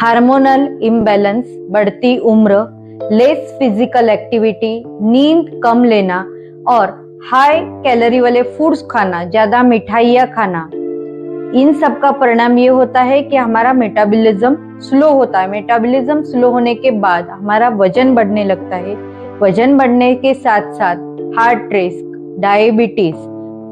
Hormonal imbalance, बढ़ती उम्र, less physical activity, नींद कम लेना और हाई कैलोरी वाले फूड्स खाना, ज्यादा मिठाइयाँ खाना, इन सब का परिणाम ये होता है कि हमारा मेटाबॉलिज्म स्लो होता है। मेटाबॉलिज्म स्लो होने के बाद हमारा वजन बढ़ने लगता है। वजन बढ़ने के साथ साथ heart risk, diabetes,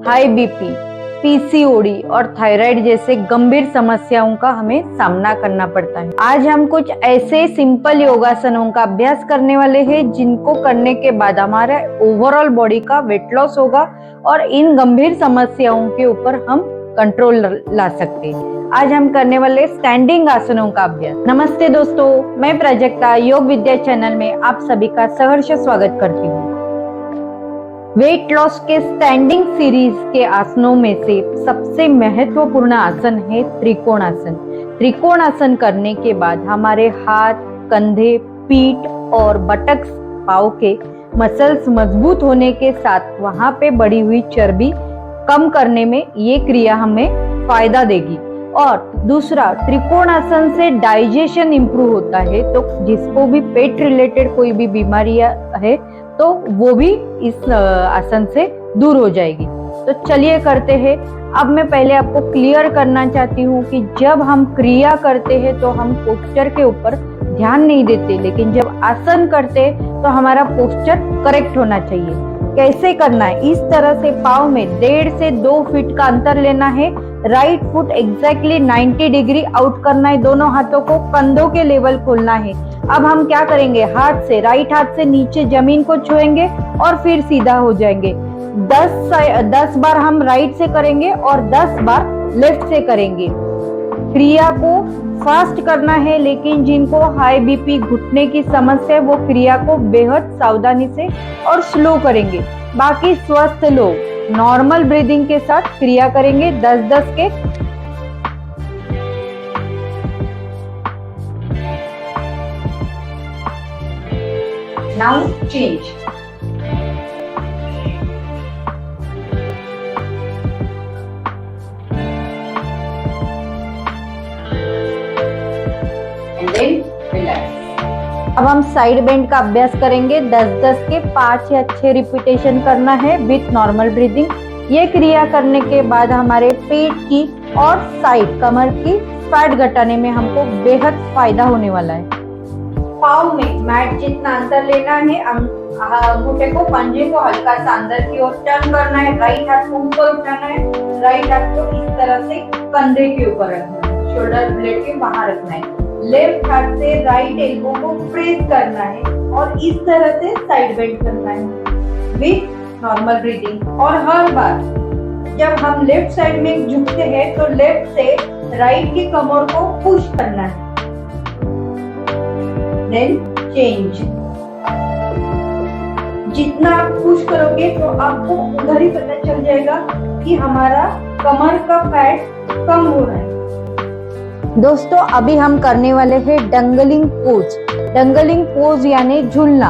high BP, PCOD और थायराइड जैसे गंभीर समस्याओं का हमें सामना करना पड़ता है। आज हम कुछ ऐसे सिंपल योगासनों का अभ्यास करने वाले हैं जिनको करने के बाद हमारा ओवरऑल बॉडी का वेट लॉस होगा और इन गंभीर समस्याओं के ऊपर हम कंट्रोल ला सकते हैं। आज हम करने वाले स्टैंडिंग आसनों का अभ्यास। नमस्ते दोस्तों, मैं प्राजक्ता योग विद्या चैनल में आप सभी का सहर्ष स्वागत करती हूँ। वेट लॉस के स्टैंडिंग सीरीज के आसनों में से सबसे महत्वपूर्ण आसन है त्रिकोणासन। त्रिकोणासन करने के बाद हमारे हाथ, कंधे, पीठ और बटक्स, पाँव के मसल्स मजबूत होने के साथ वहां पे बढ़ी हुई चर्बी कम करने में ये क्रिया हमें फायदा देगी। और दूसरा, त्रिकोणासन से डाइजेशन इंप्रूव होता है, तो जिसको भी पेट रिलेटेड कोई भी बीमारियां है तो वो भी इस आसन से दूर हो जाएगी। तो चलिए करते हैं। अब मैं पहले आपको क्लियर करना चाहती हूँ कि जब हम क्रिया करते हैं तो हम पोस्चर के ऊपर ध्यान नहीं देते, लेकिन जब आसन करते हैं तो हमारा पोस्चर करेक्ट होना चाहिए। कैसे करना है? इस तरह से पाँव में 1.5 से 2 फीट का अंतर लेना है। Right foot exactly 90 degree out करना है। दोनों हाथों को कंधों के लेवल खोलना है। अब हम क्या करेंगे? राइट हाथ से नीचे जमीन को छुएंगे और फिर सीधा हो जाएंगे। 10 बार हम राइट से करेंगे और 10 बार लेफ्ट से करेंगे। क्रिया को फास्ट करना है, लेकिन जिनको हाई बीपी, घुटने की समस्या है वो क्रिया को बेहद सावधानी से और स्लो करेंगे। बाकी स्वस्थ लोग नॉर्मल ब्रीदिंग के साथ क्रिया करेंगे 10-10 के। Now change. अब हम साइड बेंड का अभ्यास करेंगे। 10-10 के 5 या 6 रिपीटेशन करना है विथ नॉर्मल ब्रीदिंग। ये क्रिया करने के बाद हमारे पेट की और साइड कमर की फैट घटाने में हमको बेहद फायदा होने वाला है। पाँव में मैट जितना अंदर लेना है। अंगूठे को, पंजे को हल्का सा अंदर की ओर टर्न करना है। राइट हाथ को ऊपर उठाना है। राइट हाथ को इस तरह से कंधे के ऊपर रखना है, शोल्डर ब्लेड के वहां रखना है। लेफ्ट हाथ से राइट एल्बो को प्रेस करना है और इस तरह से साइड बेंड करना है विथ नॉर्मल ब्रीदिंग। और हर बार जब हम लेफ्ट साइड में झुकते हैं तो लेफ्ट से राइट की कमर को पुश करना है। Then change. जितना आप पुश करोगे तो आपको उधर ही पता चल जाएगा कि हमारा कमर का फैट कम हो रहा है। दोस्तों, अभी हम करने वाले हैं डंगलिंग पोज। डंगलिंग पोज यानी झूलना।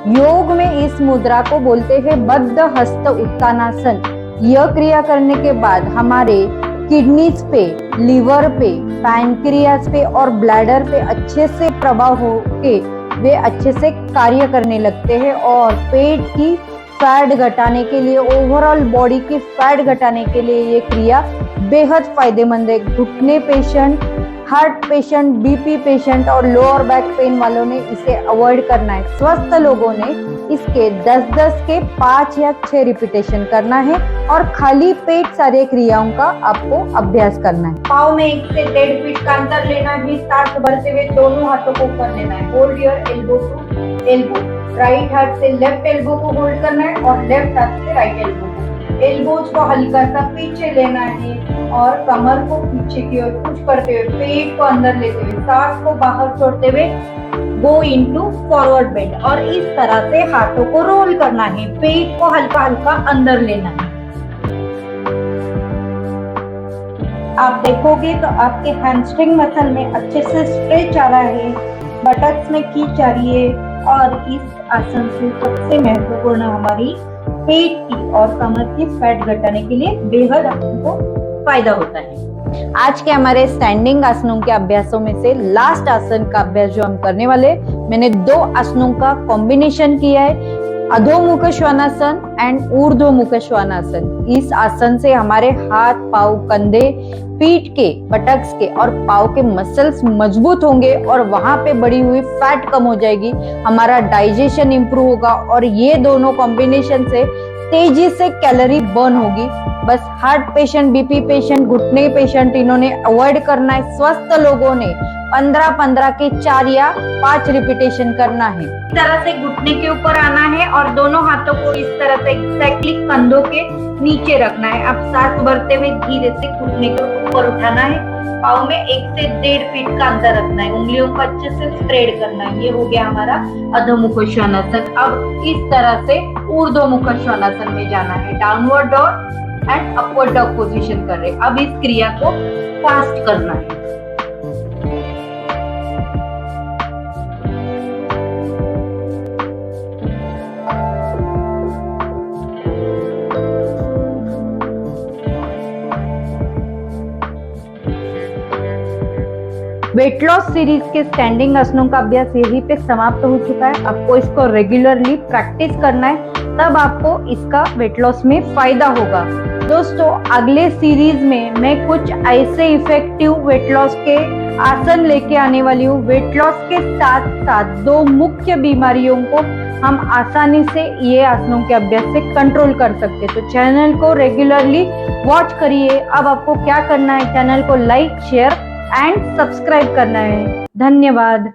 योग में इस मुद्रा को बोलते हैं बद्ध हस्त उत्तानासन। यह क्रिया करने के बाद हमारे किडनीज पे, लिवर पे, पैनक्रियाज पे और ब्लैडर पे अच्छे से प्रभाव होके वे अच्छे से कार्य करने लगते हैं और पेट की फैट घटाने के लिए, ओवरऑल बॉडी की फैट घटाने के लिए ये क्रिया बेहद फायदेमंद है। घुटने patient, heart patient, BP patient और लोअर बैक पेन वालों ने इसे अवॉइड करना है। स्वस्थ लोगों ने इसके 10-10 के 5 या 6 रिपीटेशन करना है और खाली पेट सारे क्रियाओं का आपको अभ्यास करना है। पाँव में 1 से 1.5 फीट का अंतर लेना है। सांस भरते हुए दोनों हाथों को ऊपर लेना है। Hold your elbow to elbow. Right हाथ से लेफ्ट एल्बो को होल्ड करना है और लेफ्ट हाथ से राइट एल्बो को। एल्बोज को हल्का सा पीछे लेना है और कमर को पीछे की ओर पुश करते हुए, पेट को अंदर लेते हुए, सांस को बाहर छोड़ते हुए गो इनटू फॉरवर्ड बेंड। और इस तरह से हाथों को रोल करना है। पेट को हल्का हल्का अंदर लेना है। आप देखोगे तो आपके हैमस्ट्रिंग मसल में अच्छे से स्ट्रेच आ रहा है, बटक्स में खींच आ रही है। और इस आसन से सबसे महत्वपूर्ण हमारी पेट की और कमर की फैट घटाने के लिए बेहद आपको फायदा होता है। आज के हमारे स्टैंडिंग आसनों के अभ्यासों में से लास्ट आसन का अभ्यास जो हम करने वाले, मैंने 2 आसनों का कॉम्बिनेशन किया है, अधोमुख श्वानासन एंड ऊर्ध्वमुख श्वानासन। इस आसन से हमारे हाथ, पाँव, कंधे, पीठ के, बटक्स के और पाँव के मसल्स मजबूत होंगे और वहां पे बढ़ी हुई फैट कम हो जाएगी, हमारा डाइजेशन इंप्रूव होगा और ये दोनों कॉम्बिनेशन से तेजी से कैलोरी बर्न होगी। बस हार्ट पेशेंट, बीपी पेशेंट, घुटने पेशेंट इन्होंने अवॉइड करना है। स्वस्थ लोगों ने 15-15 के 4 या 5 रिपीटेशन करना है। इस तरह से घुटने के ऊपर आना है और दोनों हाथों को इस तरह से एक्जैक्टली कंधों के नीचे रखना है। अब सांस भरते हुए धीरे से घुटने को ऊपर उठाना है। पाँव में 1 से 1.5 फीट का अंतर रखना है। उंगलियों को अच्छे से स्प्रेड करना है। ये हो गया हमारा अधोमुख श्वानासन। अब इस तरह से ऊर्ध्वमुख श्वानासन में जाना है। Downward dog and upward dog position कर रहे हैं। अब इस क्रिया को फास्ट करना है। वेट लॉस सीरीज के स्टैंडिंग आसनों का अभ्यास यहीं पे समाप्त हो चुका है। आपको इसको रेगुलरली प्रैक्टिस करना है, तब आपको इसका वेट लॉस में फायदा होगा। दोस्तों, अगले सीरीज में मैं कुछ ऐसे इफेक्टिव वेट लॉस के आसन लेके आने वाली हूँ। वेट लॉस के साथ साथ 2 मुख्य बीमारियों को हम आसानी से ये आसनों के अभ्यास से कंट्रोल कर सकते हैं। तो चैनल को रेगुलरली वॉच करिए। अब आपको क्या करना है, चैनल को लाइक, शेयर एंड सब्सक्राइब करना है। धन्यवाद।